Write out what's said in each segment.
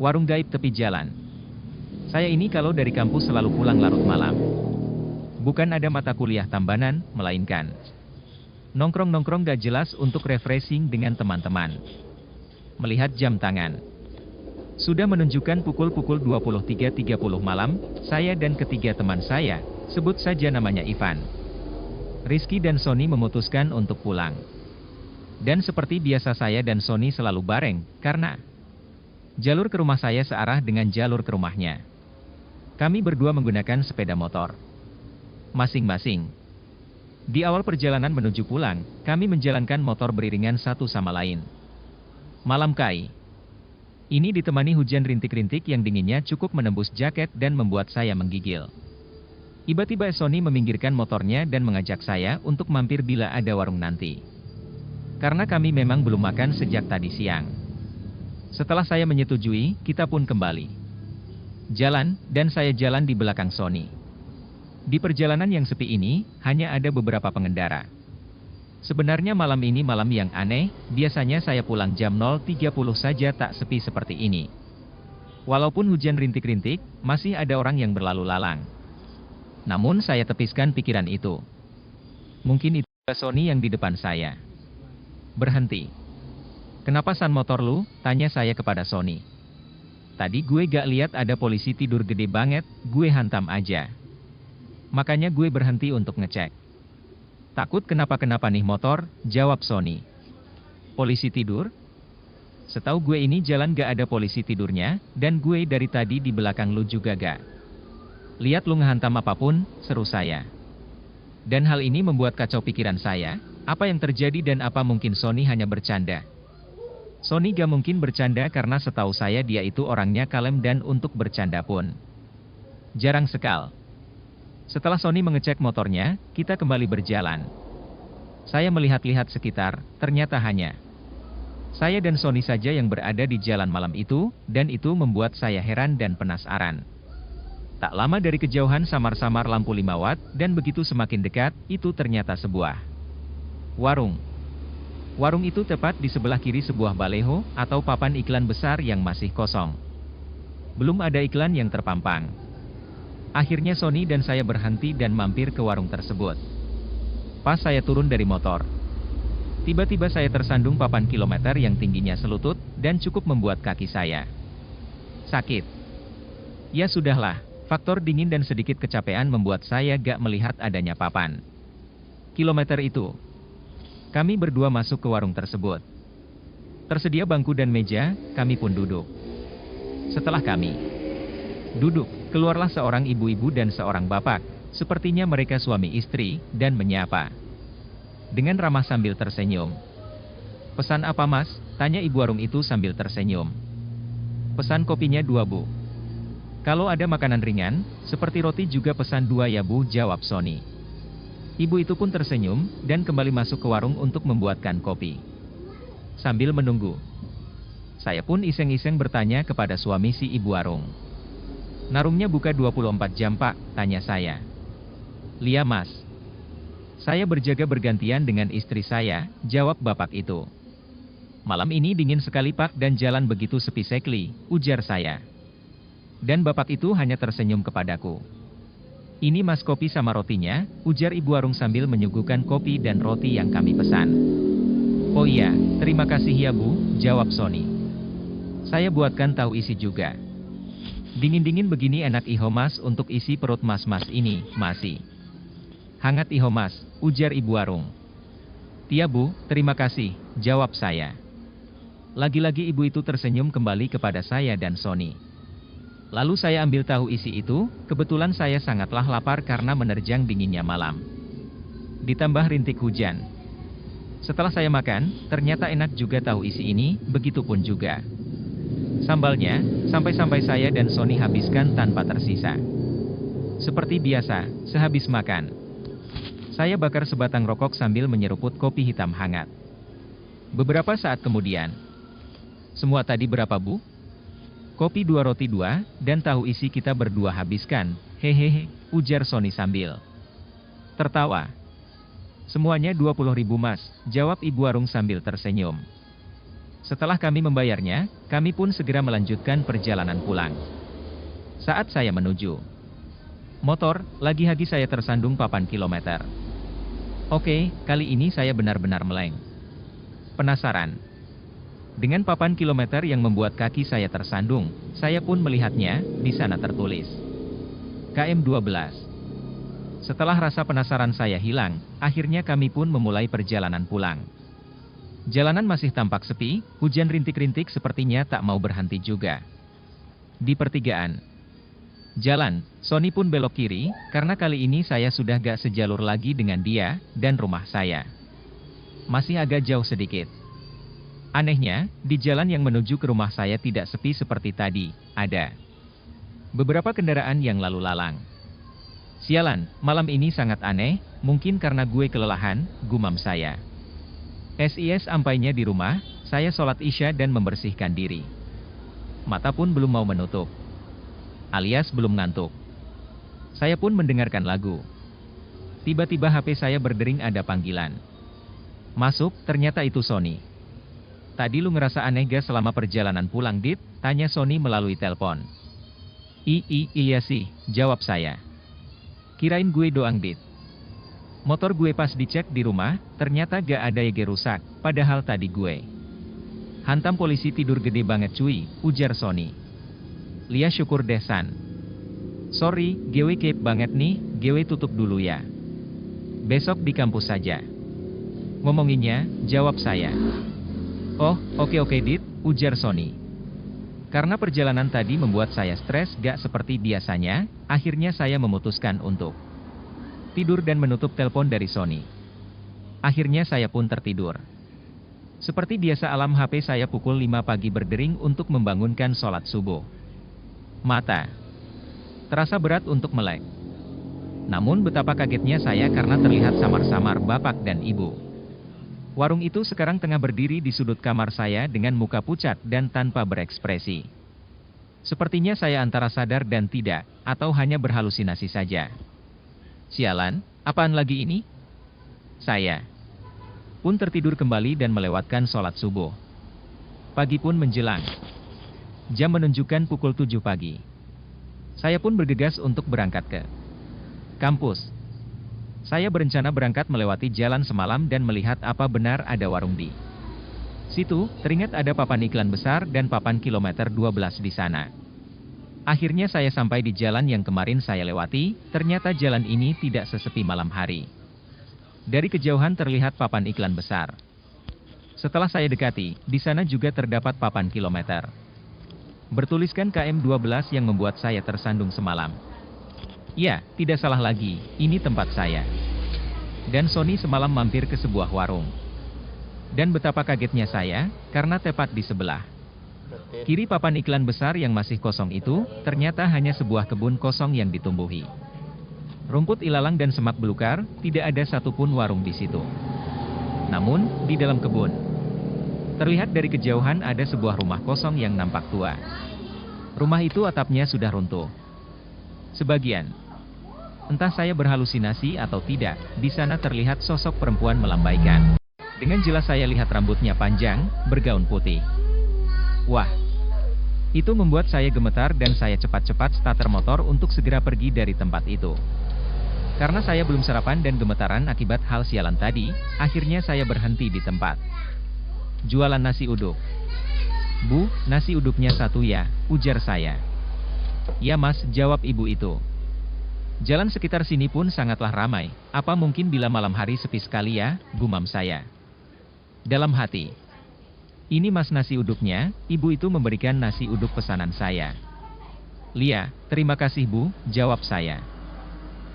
Warung gaib tepi jalan. Saya ini kalau dari kampus selalu pulang larut malam. Bukan ada mata kuliah tambahan, melainkan nongkrong-nongkrong gak jelas untuk refreshing dengan teman-teman. Melihat jam tangan. Sudah menunjukkan pukul-pukul 23.30 malam, saya dan ketiga teman saya, sebut saja namanya Ivan, Rizky dan Sony memutuskan untuk pulang. Dan seperti biasa saya dan Sony selalu bareng, karena jalur ke rumah saya searah dengan jalur ke rumahnya. Kami berdua menggunakan sepeda motor masing-masing. Di awal perjalanan menuju pulang, kami menjalankan motor beriringan satu sama lain. Malam kai ini ditemani hujan rintik-rintik yang dinginnya cukup menembus jaket dan membuat saya menggigil. Tiba-tiba Sony meminggirkan motornya dan mengajak saya untuk mampir bila ada warung nanti. Karena kami memang belum makan sejak tadi siang. Setelah saya menyetujui, kita pun kembali jalan, dan saya jalan di belakang Sony. Di perjalanan yang sepi ini, hanya ada beberapa pengendara. Sebenarnya malam ini malam yang aneh, biasanya saya pulang jam 0.30 saja tak sepi seperti ini. Walaupun hujan rintik-rintik, masih ada orang yang berlalu lalang. Namun saya tepiskan pikiran itu. Mungkin itu Sony yang di depan saya. Berhenti. Kenapa san motor lu? Tanya saya kepada Sony. Tadi gue gak lihat ada polisi tidur gede banget, gue hantam aja. Makanya gue berhenti untuk ngecek. Takut kenapa-kenapa nih motor, jawab Sony. Polisi tidur? Setahu gue ini jalan gak ada polisi tidurnya, dan gue dari tadi di belakang lu juga gak lihat lu ngehantam apapun, seru saya. Dan hal ini membuat kacau pikiran saya, apa yang terjadi dan apa mungkin Sony hanya bercanda. Sony gak mungkin bercanda karena setahu saya dia itu orangnya kalem dan untuk bercanda pun jarang sekali. Setelah Sony mengecek motornya, kita kembali berjalan. Saya melihat-lihat sekitar, ternyata hanya saya dan Sony saja yang berada di jalan malam itu, dan itu membuat saya heran dan penasaran. Tak lama dari kejauhan samar-samar lampu 5 watt, dan begitu semakin dekat, itu ternyata sebuah warung. Warung itu tepat di sebelah kiri sebuah baleho, atau papan iklan besar yang masih kosong. Belum ada iklan yang terpampang. Akhirnya Sony dan saya berhenti dan mampir ke warung tersebut. Pas saya turun dari motor, tiba-tiba saya tersandung papan kilometer yang tingginya selutut, dan cukup membuat kaki saya sakit. Ya sudahlah, faktor dingin dan sedikit kecapean membuat saya gak melihat adanya papan kilometer itu. Kami berdua masuk ke warung tersebut. Tersedia bangku dan meja, kami pun duduk. Setelah kami duduk, keluarlah seorang ibu-ibu dan seorang bapak, sepertinya mereka suami istri, dan menyapa dengan ramah sambil tersenyum. Pesan apa mas? Tanya ibu warung itu sambil tersenyum. Pesan kopinya 2 bu. Kalau ada makanan ringan, seperti roti juga pesan 2 ya bu, jawab Sony. Ibu itu pun tersenyum, dan kembali masuk ke warung untuk membuatkan kopi. Sambil menunggu, saya pun iseng-iseng bertanya kepada suami si ibu warung. Narungnya buka 24 jam pak, tanya saya. Lia mas. Saya berjaga bergantian dengan istri saya, jawab bapak itu. Malam ini dingin sekali pak dan jalan begitu sepi sekali, ujar saya. Dan bapak itu hanya tersenyum kepadaku. Ini mas kopi sama rotinya, ujar ibu warung sambil menyuguhkan kopi dan roti yang kami pesan. Oh iya, terima kasih ya bu, jawab Sony. Saya buatkan tahu isi juga. Dingin-dingin begini enak iho mas untuk isi perut mas-mas ini, masih hangat iho mas, ujar ibu warung. Iya bu, terima kasih, jawab saya. Lagi-lagi ibu itu tersenyum kembali kepada saya dan Sony. Lalu saya ambil tahu isi itu, kebetulan saya sangatlah lapar karena menerjang dinginnya malam. Ditambah rintik hujan. Setelah saya makan, ternyata enak juga tahu isi ini, begitupun juga sambalnya, sampai-sampai saya dan Sony habiskan tanpa tersisa. Seperti biasa, sehabis makan, saya bakar sebatang rokok sambil menyeruput kopi hitam hangat. Beberapa saat kemudian, semua tadi berapa bu? Kopi 2 roti 2, dan tahu isi kita berdua habiskan, hehehe, ujar Sony sambil tertawa. Semuanya 20.000 mas, jawab ibu warung sambil tersenyum. Setelah kami membayarnya, kami pun segera melanjutkan perjalanan pulang. Saat saya menuju motor, lagi-lagi saya tersandung papan kilometer. Oke, kali ini saya benar-benar meleng. Penasaran dengan papan kilometer yang membuat kaki saya tersandung, saya pun melihatnya, di sana tertulis KM12. Setelah rasa penasaran saya hilang, akhirnya kami pun memulai perjalanan pulang. Jalanan masih tampak sepi, hujan rintik-rintik sepertinya tak mau berhenti juga. Di pertigaan jalan, Sony pun belok kiri, karena kali ini saya sudah gak sejalur lagi dengan dia, dan rumah saya masih agak jauh sedikit. Anehnya, di jalan yang menuju ke rumah saya tidak sepi seperti tadi, ada beberapa kendaraan yang lalu lalang. Sialan, malam ini sangat aneh, mungkin karena gue kelelahan, gumam saya. SIS sampainya di rumah, saya sholat Isya dan membersihkan diri. Mata pun belum mau menutup, alias belum ngantuk. Saya pun mendengarkan lagu. Tiba-tiba HP saya berdering ada panggilan. Masuk, ternyata itu Sony. Tadi lu ngerasa aneh gak selama perjalanan pulang, Dit? Tanya Sony melalui telepon. Iya sih, jawab saya. Kirain gue doang, Dit. Motor gue pas dicek di rumah, ternyata gak ada yang rusak, padahal tadi gue hantam polisi tidur gede banget cuy, ujar Sony. Lia syukur deh San. Sorry, gue keep banget nih, gue tutup dulu ya. Besok di kampus saja. Ngomonginnya, jawab saya. Oh, oke Dit, ujar Sony. Karena perjalanan tadi membuat saya stres gak seperti biasanya, akhirnya saya memutuskan untuk tidur dan menutup telepon dari Sony. Akhirnya saya pun tertidur. Seperti biasa alam HP saya pukul 5 pagi berdering untuk membangunkan sholat subuh. Mata terasa berat untuk melek. Namun betapa kagetnya saya karena terlihat samar-samar bapak dan ibu. Warung itu sekarang tengah berdiri di sudut kamar saya dengan muka pucat dan tanpa berekspresi. Sepertinya saya antara sadar dan tidak, atau hanya berhalusinasi saja. Sialan, apaan lagi ini? Saya pun tertidur kembali dan melewatkan sholat subuh. Pagi pun menjelang. Jam menunjukkan pukul 7 pagi. Saya pun bergegas untuk berangkat ke kampus. Saya berencana berangkat melewati jalan semalam dan melihat apa benar ada warung di situ. Teringat ada papan iklan besar dan papan kilometer 12 di sana. Akhirnya saya sampai di jalan yang kemarin saya lewati, ternyata jalan ini tidak sesepi malam hari. Dari kejauhan terlihat papan iklan besar. Setelah saya dekati, di sana juga terdapat papan kilometer bertuliskan KM12 yang membuat saya tersandung semalam. Ya, tidak salah lagi, ini tempat saya. Dan Sony semalam mampir ke sebuah warung. Dan betapa kagetnya saya, karena tepat di sebelah kiri papan iklan besar yang masih kosong itu, ternyata hanya sebuah kebun kosong yang ditumbuhi rumput ilalang dan semak belukar, tidak ada satupun warung di situ. Namun, di dalam kebun, terlihat dari kejauhan ada sebuah rumah kosong yang nampak tua. Rumah itu atapnya sudah runtuh sebagian. Entah saya berhalusinasi atau tidak, di sana terlihat sosok perempuan melambaikan. Dengan jelas saya lihat rambutnya panjang, bergaun putih. Wah, itu membuat saya gemetar dan saya cepat-cepat starter motor untuk segera pergi dari tempat itu. Karena saya belum sarapan dan gemetaran akibat hal sialan tadi, akhirnya saya berhenti di tempat jualan nasi uduk. Bu, nasi uduknya satu ya, ujar saya. Ya mas, jawab ibu itu. Jalan sekitar sini pun sangatlah ramai, apa mungkin bila malam hari sepi sekali ya, gumam saya. Dalam hati, ini mas nasi uduknya, ibu itu memberikan nasi uduk pesanan saya. Lia, terima kasih bu, jawab saya.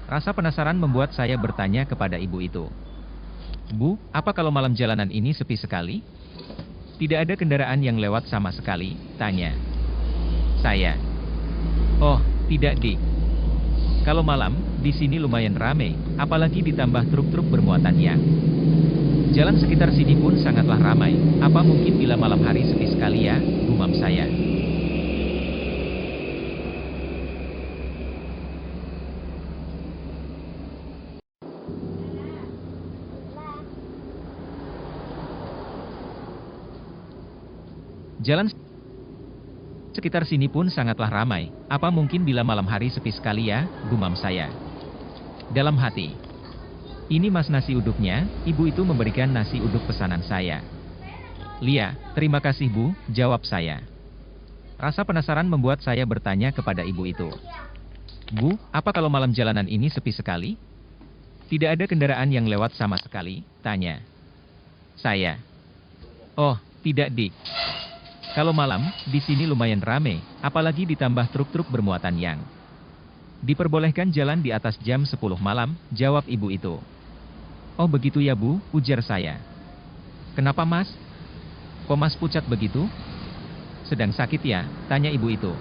Rasa penasaran membuat saya bertanya kepada ibu itu. Bu, apa kalau malam jalanan ini sepi sekali? Tidak ada kendaraan yang lewat sama sekali, tanya saya. Oh, tidak Dik. Kalau malam, di sini lumayan ramai, apalagi ditambah truk-truk bermuatan yang. Jalan sekitar sini pun sangatlah ramai, apa mungkin bila malam hari sepi sekali ya, gumam saya. Jalan sekitar sini pun sangatlah ramai. Apa mungkin bila malam hari sepi sekali ya, gumam saya. Dalam hati. Ini mas nasi uduknya, ibu itu memberikan nasi uduk pesanan saya. Lia, terima kasih bu, jawab saya. Rasa penasaran membuat saya bertanya kepada ibu itu. Bu, apa kalau malam jalanan ini sepi sekali? Tidak ada kendaraan yang lewat sama sekali, tanya saya. Oh, tidak dik. Kalau malam, di sini lumayan rame, apalagi ditambah truk-truk bermuatan yang diperbolehkan jalan di atas jam 10 malam, jawab ibu itu. Oh begitu ya bu, ujar saya. Kenapa mas? Kok mas pucat begitu? Sedang sakit ya, tanya ibu itu.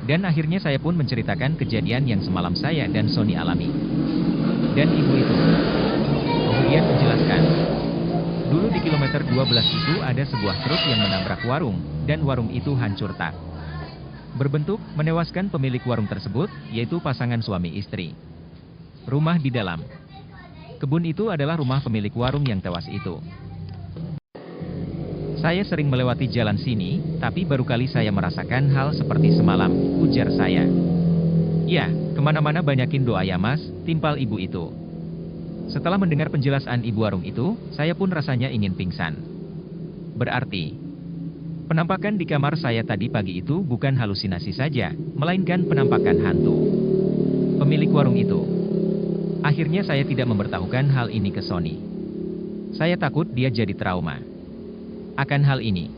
Dan akhirnya saya pun menceritakan kejadian yang semalam saya dan Sony alami. Dan ibu itu kemudian menjelaskan. Dulu di kilometer 12 itu ada sebuah truk yang menabrak warung, dan warung itu hancur tak berbentuk, menewaskan pemilik warung tersebut, yaitu pasangan suami istri. Rumah di dalam kebun itu adalah rumah pemilik warung yang tewas itu. Saya sering melewati jalan sini, tapi baru kali saya merasakan hal seperti semalam, ujar saya. Ya, kemana-mana banyakin doa ya mas, timpal ibu itu. Setelah mendengar penjelasan ibu warung itu, saya pun rasanya ingin pingsan. Berarti, penampakan di kamar saya tadi pagi itu bukan halusinasi saja, melainkan penampakan hantu pemilik warung itu. Akhirnya saya tidak memberitahukan hal ini ke Sony. Saya takut dia jadi trauma akan hal ini.